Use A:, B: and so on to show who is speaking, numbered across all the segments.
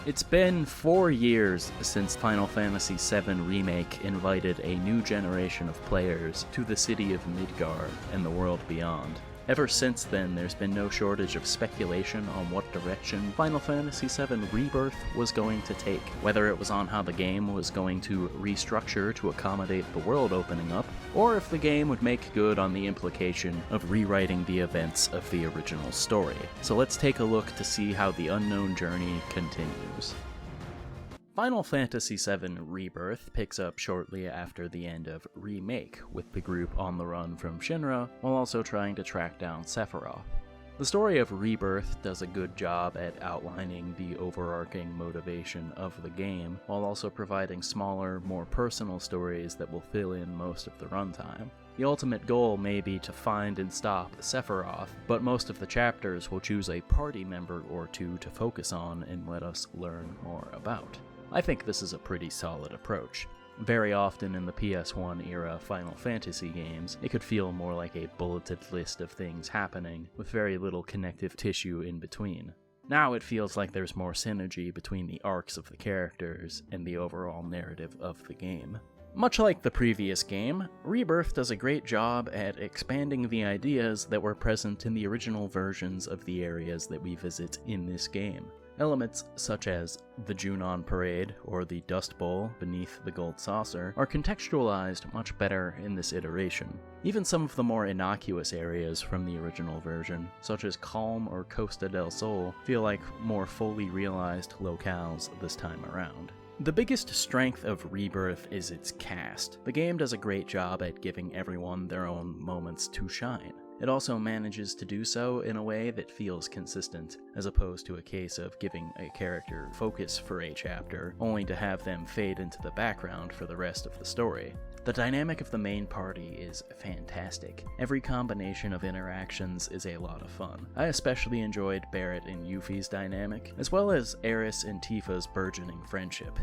A: It's been 4 years since Final Fantasy VII Remake invited a new generation of players to the city of Midgard and the world beyond. Ever since then, there's been no shortage of speculation on what direction Final Fantasy VII Rebirth was going to take, whether it was on how the game was going to restructure to accommodate the world opening up, or if the game would make good on the implication of rewriting the events of the original story. So let's take a look to see how the unknown journey continues. Final Fantasy VII Rebirth picks up shortly after the end of Remake, with the group on the run from Shinra, while also trying to track down Sephiroth. The story of Rebirth does a good job at outlining the overarching motivation of the game, while also providing smaller, more personal stories that will fill in most of the runtime. The ultimate goal may be to find and stop Sephiroth, but most of the chapters will choose a party member or two to focus on and let us learn more about. I think this is a pretty solid approach. Very often in the PS1 era Final Fantasy games, it could feel more like a bulleted list of things happening, with very little connective tissue in between. Now it feels like there's more synergy between the arcs of the characters and the overall narrative of the game. Much like the previous game, Rebirth does a great job at expanding the ideas that were present in the original versions of the areas that we visit in this game. Elements such as the Junon Parade or the Dust Bowl beneath the Gold Saucer are contextualized much better in this iteration. Even some of the more innocuous areas from the original version, such as Calm or Costa del Sol, feel like more fully realized locales this time around. The biggest strength of Rebirth is its cast. The game does a great job at giving everyone their own moments to shine. It also manages to do so in a way that feels consistent, as opposed to a case of giving a character focus for a chapter, only to have them fade into the background for the rest of the story. The dynamic of the main party is fantastic. Every combination of interactions is a lot of fun. I especially enjoyed Barrett and Yuffie's dynamic, as well as Aeris and Tifa's burgeoning friendship.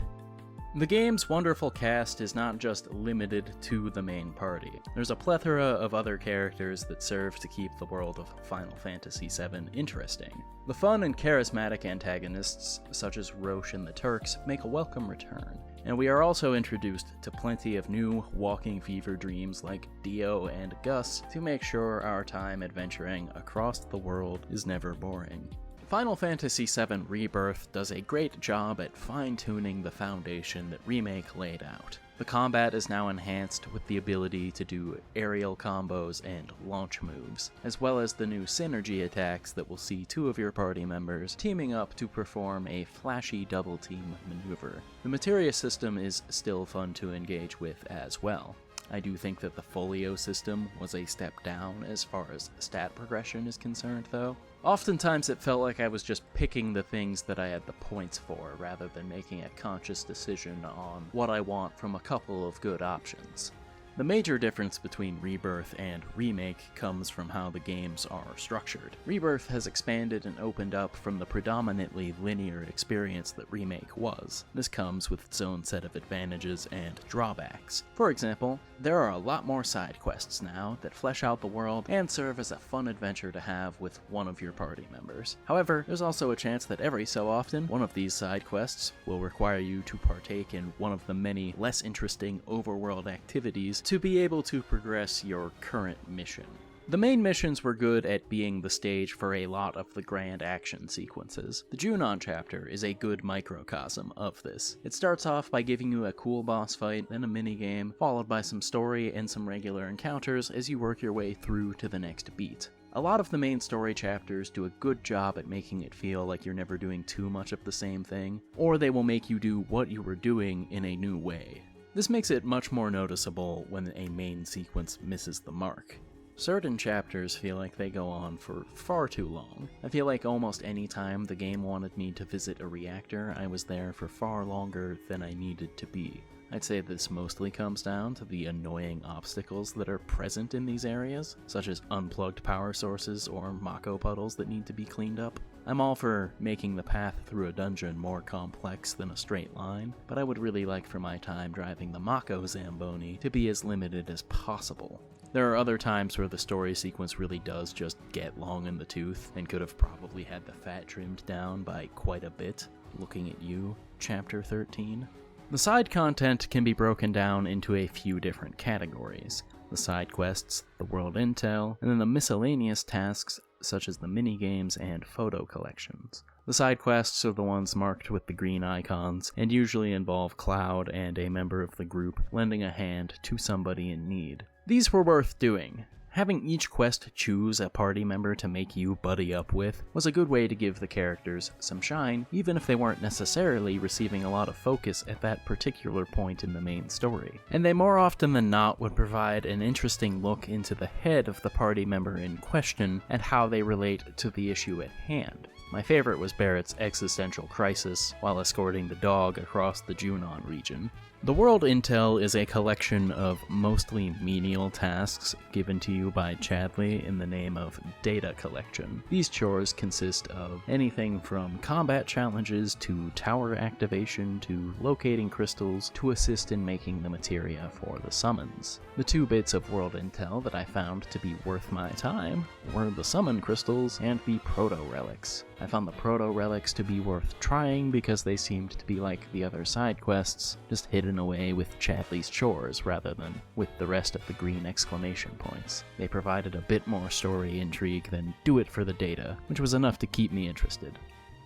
A: The game's wonderful cast is not just limited to the main party. There's a plethora of other characters that serve to keep the world of Final Fantasy VII interesting. The fun and charismatic antagonists, such as Roche and the Turks, make a welcome return, and we are also introduced to plenty of new walking fever dreams like Dio and Gus to make sure our time adventuring across the world is never boring. Final Fantasy VII Rebirth does a great job at fine-tuning the foundation that Remake laid out. The combat is now enhanced with the ability to do aerial combos and launch moves, as well as the new synergy attacks that will see two of your party members teaming up to perform a flashy double-team maneuver. The materia system is still fun to engage with as well. I do think that the folio system was a step down as far as stat progression is concerned, though. Oftentimes it felt like I was just picking the things that I had the points for, rather than making a conscious decision on what I want from a couple of good options. The major difference between Rebirth and Remake comes from how the games are structured. Rebirth has expanded and opened up from the predominantly linear experience that Remake was. This comes with its own set of advantages and drawbacks. For example, there are a lot more side quests now that flesh out the world and serve as a fun adventure to have with one of your party members. However, there's also a chance that every so often, one of these side quests will require you to partake in one of the many less interesting overworld activities to be able to progress your current mission. The main missions were good at being the stage for a lot of the grand action sequences. The Junon chapter is a good microcosm of this. It starts off by giving you a cool boss fight, then a minigame, followed by some story and some regular encounters as you work your way through to the next beat. A lot of the main story chapters do a good job at making it feel like you're never doing too much of the same thing, or they will make you do what you were doing in a new way. This makes it much more noticeable when a main sequence misses the mark. Certain chapters feel like they go on for far too long. I feel like almost any time the game wanted me to visit a reactor, I was there for far longer than I needed to be. I'd say this mostly comes down to the annoying obstacles that are present in these areas, such as unplugged power sources or Mako puddles that need to be cleaned up. I'm all for making the path through a dungeon more complex than a straight line, but I would really like for my time driving the Mako Zamboni to be as limited as possible. There are other times where the story sequence really does just get long in the tooth and could have probably had the fat trimmed down by quite a bit. Looking at You, Chapter 13. The side content can be broken down into a few different categories: the side quests, the world intel, and then the miscellaneous tasks such as the minigames and photo collections. The side quests are the ones marked with the green icons, and usually involve Cloud and a member of the group lending a hand to somebody in need. These were worth doing. Having each quest choose a party member to make you buddy up with was a good way to give the characters some shine, even if they weren't necessarily receiving a lot of focus at that particular point in the main story. And they more often than not would provide an interesting look into the head of the party member in question and how they relate to the issue at hand. My favorite was Barrett's existential crisis while escorting the dog across the Junon region. The World Intel is a collection of mostly menial tasks given to you by Chadley in the name of data collection. These chores consist of anything from combat challenges to tower activation to locating crystals to assist in making the materia for the summons. The 2 bits of World Intel that I found to be worth my time were the summon crystals and the proto-relics. I found the proto-relics to be worth trying because they seemed to be like the other side quests, just hidden away with Chadley's chores rather than with the rest of the green exclamation points. They provided a bit more story intrigue than do it for the data, which was enough to keep me interested.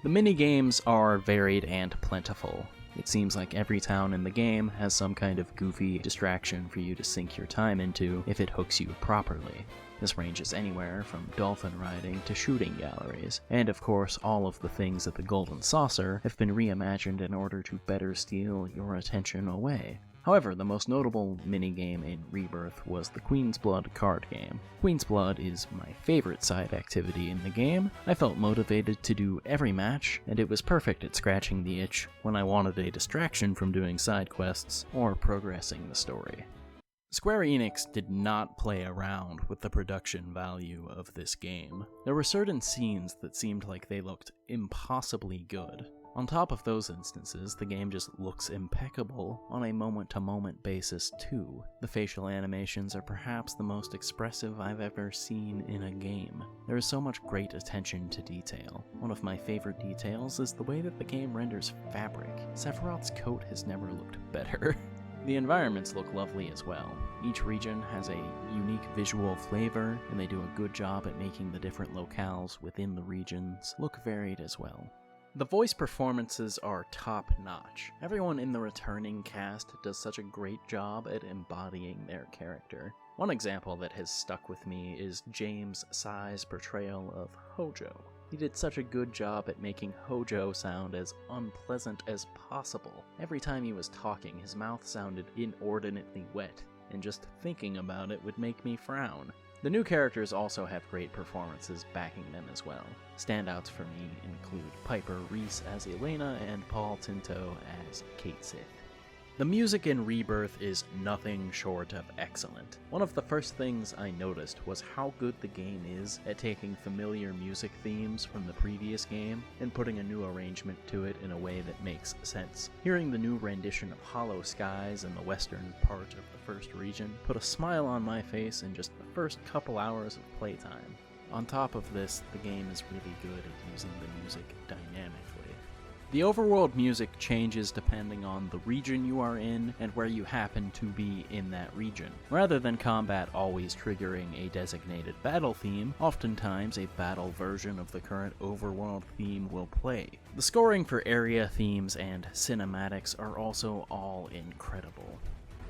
A: The minigames are varied and plentiful. It seems like every town in the game has some kind of goofy distraction for you to sink your time into if it hooks you properly. This ranges anywhere from dolphin riding to shooting galleries, and of course all of the things at the Golden Saucer have been reimagined in order to better steal your attention away. However, the most notable minigame in Rebirth was the Queen's Blood card game. Queen's Blood is my favorite side activity in the game. I felt motivated to do every match, and it was perfect at scratching the itch when I wanted a distraction from doing side quests or progressing the story. Square Enix did not play around with the production value of this game. There were certain scenes that seemed like they looked impossibly good. On top of those instances, the game just looks impeccable on a moment-to-moment basis too. The facial animations are perhaps the most expressive I've ever seen in a game. There is so much great attention to detail. One of my favorite details is the way that the game renders fabric. Sephiroth's coat has never looked better. The environments look lovely as well. Each region has a unique visual flavor, and they do a good job at making the different locales within the regions look varied as well. The voice performances are top-notch. Everyone in the returning cast does such a great job at embodying their character. One example that has stuck with me is James Sai's portrayal of Hojo. He did such a good job at making Hojo sound as unpleasant as possible. Every time he was talking, his mouth sounded inordinately wet, and just thinking about it would make me frown. The new characters also have great performances backing them as well. Standouts for me include Piper Reese as Elena and Paul Tinto as Kate Sith. The music in Rebirth is nothing short of excellent. One of the first things I noticed was how good the game is at taking familiar music themes from the previous game and putting a new arrangement to it in a way that makes sense. Hearing the new rendition of Hollow Skies in the western part of the first region put a smile on my face in just the first couple hours of playtime. On top of this, the game is really good at using the music dynamically. The overworld music changes depending on the region you are in and where you happen to be in that region. Rather than combat always triggering a designated battle theme, oftentimes a battle version of the current overworld theme will play. The scoring for area themes and cinematics are also all incredible.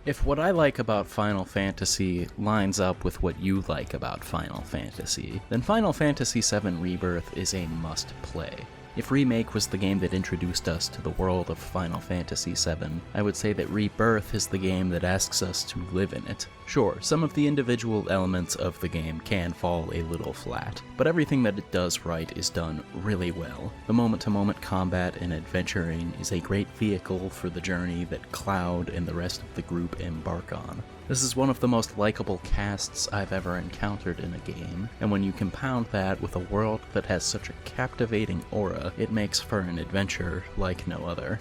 A: If what I like about Final Fantasy lines up with what you like about Final Fantasy, then Final Fantasy VII Rebirth is a must-play. If Remake was the game that introduced us to the world of Final Fantasy VII, I would say that Rebirth is the game that asks us to live in it. Sure, some of the individual elements of the game can fall a little flat, but everything that it does right is done really well. The moment-to-moment combat and adventuring is a great vehicle for the journey that Cloud and the rest of the group embark on. This is one of the most likable casts I've ever encountered in a game, and when you compound that with a world that has such a captivating aura, it makes for an adventure like no other.